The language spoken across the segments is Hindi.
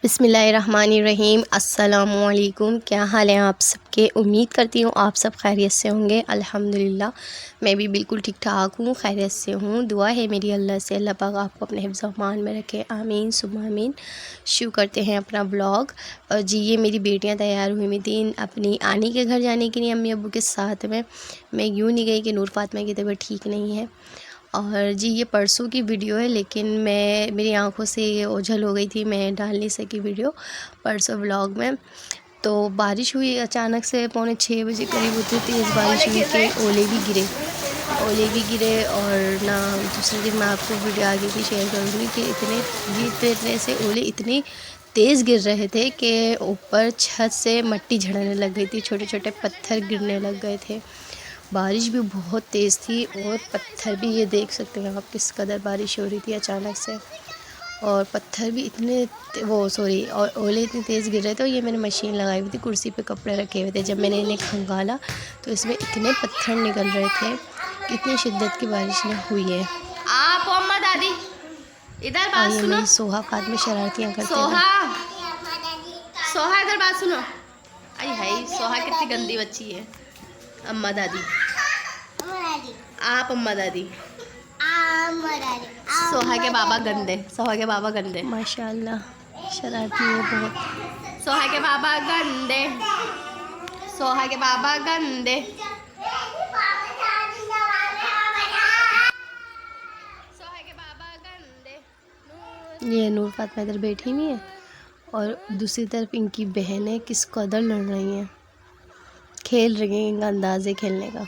बिस्मिल्लाहिर्रहमानिर्रहीम। अस्सलामुअलैकुम। क्या हाल है आप सबके? उम्मीद करती हूँ आप सब खैरियत से होंगे। अल्हम्दुलिल्लाह मैं भी बिल्कुल ठीक ठाक हूँ, खैरियत से हूँ। दुआ है मेरी अल्लाह से, अल्लाह पाक आपको अपने हिफ्ज़ अमान में रखे, आमीन सुम्मा आमीन। शुरू करते हैं अपना ब्लॉग। और जी ये मेरी बेटियाँ तैयार हुई थी अपनी आनी के घर जाने के लिए अम्मी अब्बू के साथ में। मैं यूँ नहीं गई कि नूर फातिमा की तबीयत ठीक नहीं है। और जी ये परसों की वीडियो है, लेकिन मेरी आंखों से ये ओझल हो गई थी, मैं डाल नहीं सकी वीडियो परसों व्लॉग में। तो बारिश हुई अचानक से, 5:45 करीब उतनी तेज़ बारिश हुई कि ओले भी गिरे। और ना दूसरे दिन मैं आपको वीडियो आगे भी शेयर करूँगी कि इतने से ओले इतने तेज़ गिर रहे थे कि ऊपर छत से मिट्टी झड़ने लग गई थी, छोटे छोटे पत्थर गिरने लग गए थे। बारिश भी बहुत तेज़ थी और पत्थर भी, ये देख सकते हैं आप किस कदर बारिश हो रही थी अचानक से। और पत्थर भी इतने और ओले इतने तेज़ गिर रहे थे। और ये मैंने मशीन लगाई हुई थी, कुर्सी पे कपड़े रखे हुए थे। जब मैंने इन्हें खंगाला तो इसमें इतने पत्थर निकल रहे थे, इतनी शिद्दत की बारिश ना हुई है। आप अम्मा दादी इधर बात ये सुनो। मेरी सोहा फातिमा शरारतियाँ करते हुए। सोहा इधर बात सुनो। आई हाय सोहा कितनी गंदी बच्ची है। अम्मा दादी आप अम्मा दादी। सोहा के बाबा गंदे माशाल्लाह शरारती है बहुत। सोहा के बाबा गंदे। सोहा के बाबा गंदे। सोहा के बाबा गंदे। ये नूर फातिमा इधर बैठी हुई है और दूसरी तरफ इनकी बहनें किस कदर लड़ रही हैं, खेल रही हैं, इनका अंदाज़ है खेलने का।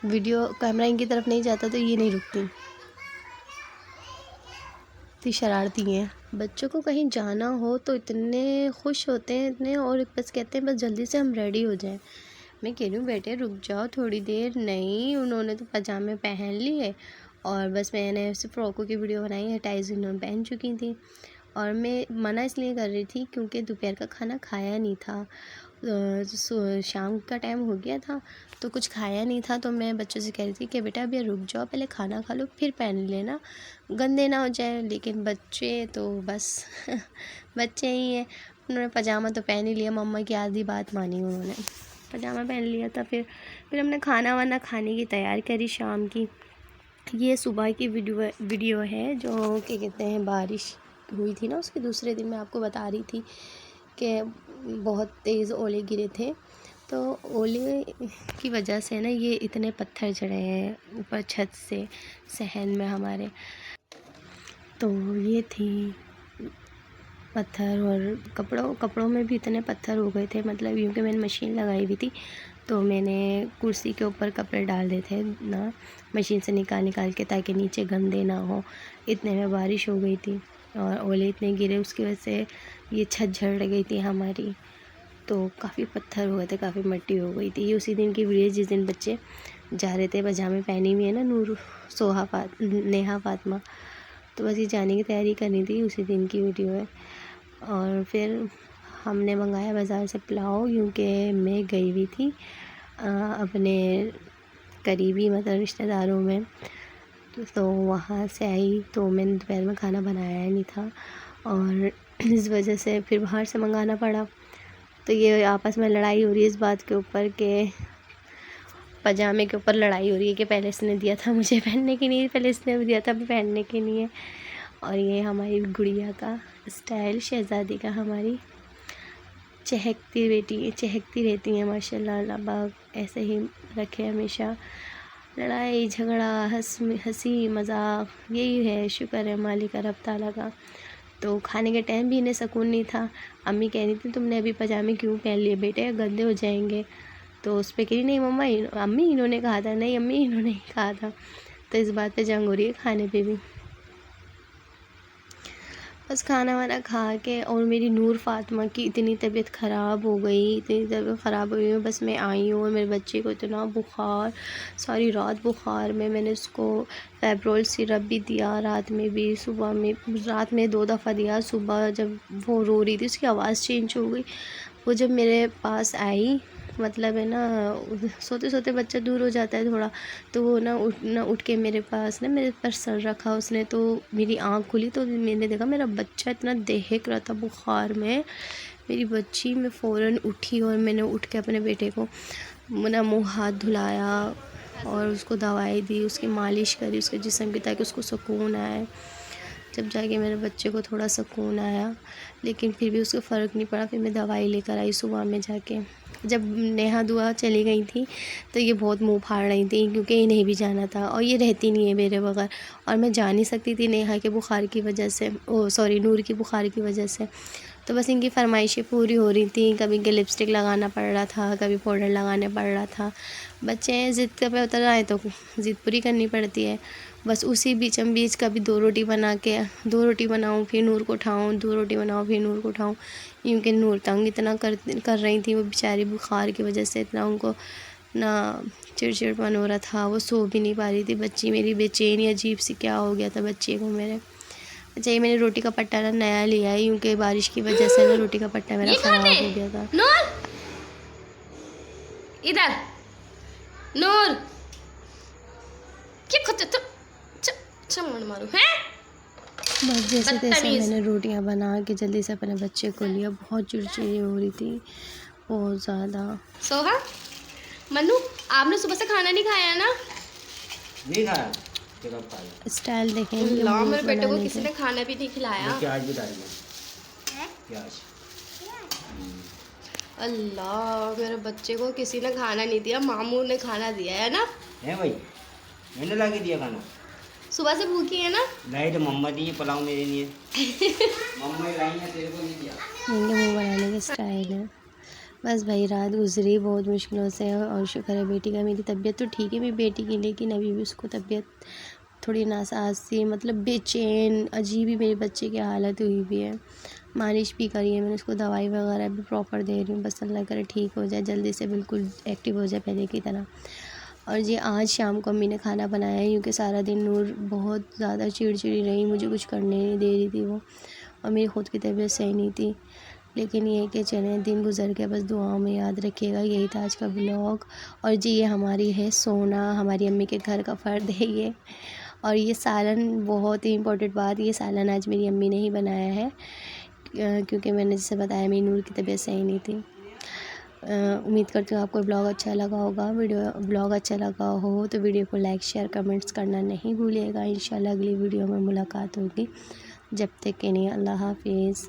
वीडियो कैमरा इनकी तरफ नहीं जाता तो ये नहीं रुकती, इतनी शरारती हैं। बच्चों को कहीं जाना हो तो इतने खुश होते हैं इतने, और बस कहते हैं बस जल्दी से हम रेडी हो जाएं। मैं कह रही हूँ बेटे रुक जाओ थोड़ी देर। नहीं, उन्होंने तो पजामे पहन लिए और बस मैंने सिर्फ फ्रॉकों की वीडियो बनाई है, टाइज उन्होंने पहन चुकी थी। और मैं मना इसलिए कर रही थी क्योंकि दोपहर का खाना खाया नहीं था, शाम का टाइम हो गया था तो कुछ खाया नहीं था। तो मैं बच्चों से कह रही थी कि बेटा अभी रुक जाओ, पहले खाना खा लो फिर पहन लेना, गंदे ना हो जाए। लेकिन बच्चे तो बस बच्चे ही हैं। उन्होंने पजामा तो पहन ही लिया, मम्मा की आधी बात मानी उन्होंने, पजामा पहन लिया था। फिर हमने खाना वाना खाने की तैयारी करी शाम की। ये सुबह की वीडियो है जो क्या कहते हैं बारिश हुई थी ना, उसके दूसरे दिन मैं आपको बता रही थी कि बहुत तेज़ ओले गिरे थे। तो ओले की वजह से ना ये इतने पत्थर चढ़े हैं ऊपर छत से सहन में हमारे। तो ये थी पत्थर, और कपड़ों में भी इतने पत्थर हो गए थे, मतलब यूँ कि मैंने मशीन लगाई हुई थी तो मैंने कुर्सी के ऊपर कपड़े डाल दिए थे ना, मशीन से निकाल के, ताकि नीचे गंदे ना हो। इतने में बारिश हो गई थी और ओले इतने गिरे, उसकी वजह से ये छत झड़ गई थी हमारी। तो काफ़ी पत्थर हो गए थे, काफ़ी मिट्टी हो गई थी। ये उसी दिन की वीडियो जिस दिन बच्चे जा रहे थे, पजामे पहनी हुई है ना नेहा फातिमा, तो बस ये जाने की तैयारी करनी थी, उसी दिन की वीडियो है। और फिर हमने मंगाया बाज़ार से पुलाव, क्योंकि मैं गई हुई थी अपने करीबी मतलब रिश्तेदारों में, तो वहाँ से आई तो मैंने दोपहर में खाना बनाया नहीं था और इस वजह से फिर बाहर से मंगाना पड़ा। तो ये आपस में लड़ाई हो रही है इस बात के ऊपर कि पजामे के ऊपर लड़ाई हो रही है कि पहले इसने दिया था मुझे पहनने के लिए, पहले इसने दिया था अभी पहनने के लिए। और ये हमारी गुड़िया का स्टाइल, शहज़ादी का, हमारी चहकती रहती हैं माशाल्लाह। अल्लाह पाक ऐसे ही रखे हमेशा। लड़ाई झगड़ा हंसी मज़ाक यही है, शुक्र है मालिक रब ताला का। तो खाने के टाइम भी इन्हें सुकून नहीं था। अम्मी कह रही थी तुमने अभी पजामे क्यों पहन लिए बेटे, गंदे हो जाएंगे। तो उस पर कह रही नहीं मम्मा अम्मी इन्होंने कहा था, नहीं अम्मी इन्होंने ही कहा था। तो इस बात पे जंग हो रही है खाने पे भी। बस खाना वाना खा के, और मेरी नूर फातिमा की इतनी तबीयत ख़राब हो गई, बस मैं आई हूँ और मेरे बच्चे को इतना बुखार, सारी रात बुखार में। मैंने उसको फेब्रोल सिरप भी दिया रात में भी, रात में 2 दफ़ा दिया। सुबह जब वो रो रही थी, उसकी आवाज़ चेंज हो गई। वो जब मेरे पास आई मतलब है ना, सोते सोते बच्चा दूर हो जाता है थोड़ा, तो वो ना उठ के मेरे पास ना मेरे पर सर रखा उसने, तो मेरी आँख खुली तो मैंने देखा मेरा बच्चा इतना दहक रहा था बुखार में। मेरी बच्ची, मैं फ़ौरन उठी और मैंने उठ के अपने बेटे को ना मुँह हाथ धुलाया और उसको दवाई दी, उसकी मालिश करी उसके जिस्म की, ताकि उसको सुकून आए। जब जाके मेरे बच्चे को थोड़ा सुकून आया, लेकिन फिर भी उसको फ़र्क नहीं पड़ा। फिर मैं दवाई लेकर आई सुबह में जाके। जब नेहा दुआ चली गई थी तो ये बहुत मुंह फाड़ रही थी, क्योंकि इन्हें भी जाना था और ये रहती नहीं है मेरे बगैर, और मैं जा नहीं सकती थी नेहा के बुखार की वजह से, नूर की बुखार की वजह से। तो बस इनकी फरमाइशें पूरी हो रही थी, कभी इनके लिपस्टिक लगाना पड़ रहा था, कभी पाउडर लगाने पड़ रहा था। बच्चे ज़िद पे उतर आए तो ज़िद पूरी करनी पड़ती है। बस उसी बीचम बीच कभी 2 रोटी बनाऊँ फिर नूर को उठाऊँ, 2 रोटी बनाऊँ फिर नूर को उठाऊँ, यूँ कि नूर तंग इतना कर रही थी। वो बेचारी बुखार की वजह से इतना उनको ना चिड़चिड़पन हो रहा था, वो सो भी नहीं पा रही थी बच्ची मेरी, बेचैनी अजीब सी क्या हो गया था बच्चे को मेरे। अच्छा, ये मैंने रोटी का पट्टा ना नया लिया है, क्योंकि बारिश की वजह से ना रोटी का पट्टा मेरा ख़राब हो गया था। नूर इधर, नूर क्या खाते तो चमड़ मारू है। बस जैसे तैसे मैंने रोटियां बना के जल्दी से अपने बच्चे को लिया। बहुत चिड़चिड़ी हो रही थी, बहुत ज़्यादा। सोहा, मन्नू, आपने सुबह से खाना नहीं खाया ना? नहीं खाया, स्टाइल देखें अल्लाह, मेरे बेटे को किसी ने खाना भी नहीं खिलाया। प्याज भी डालिए, प्याज। अल्लाह, मेरे बच्चे को किसी ने खाना नहीं दिया, मामू ने खाना दिया है ना? है भाई, मैंने ला के दिया खाना। सुबह से भूखी है ना? लाई तो मम्मा दी है पुलाव मेरे लिए। मम्मा ही लाई है, तेरे को नहीं दिया। इनके मुँह बनाने के स्टाइल है। बस भाई रात गुजरी बहुत मुश्किलों से, और शुक्र है बेटी का। मेरी तबीयत तो ठीक है मेरी बेटी की, लेकिन अभी भी उसको तबीयत थोड़ी नासाज सी, मतलब बेचैन अजीब ही मेरे बच्चे की हालत हुई भी है। मालिश भी करी है मैंने, उसको दवाई वगैरह भी प्रॉपर दे रही हूँ। बस अल्लाह करे ठीक हो जाए जल्दी से, बिल्कुल एक्टिव हो जाए पहले की तरह। और ये आज शाम को अम्मी ने खाना बनाया है, क्योंकि सारा दिन नूर बहुत ज़्यादा चिड़चिड़ी रही, मुझे कुछ करने नहीं दे रही थी वो, और मेरी ख़ुद की तबीयत सही नहीं थी। लेकिन ये कि चलें, दिन गुजर के बस दुआओं में याद रखिएगा। यही था आज का ब्लॉग। और जी, ये हमारी है सोना, हमारी अम्मी के घर का फ़र्द है ये। और ये सालन, बहुत ही इम्पोर्टेंट बात, ये सालन आज मेरी अम्मी ने ही बनाया है, क्योंकि मैंने जैसे बताया मेरी नूर की तबीयत सही नहीं थी। उम्मीद करती हूँ आपको ब्लॉग अच्छा लगा होगा। ब्लॉग अच्छा लगा हो तो वीडियो को लाइक शेयर कमेंट्स करना नहीं भूलिएगा। इंशाल्लाह अगली वीडियो में मुलाकात होगी। जब तक के लिए अल्लाह हाफिज़।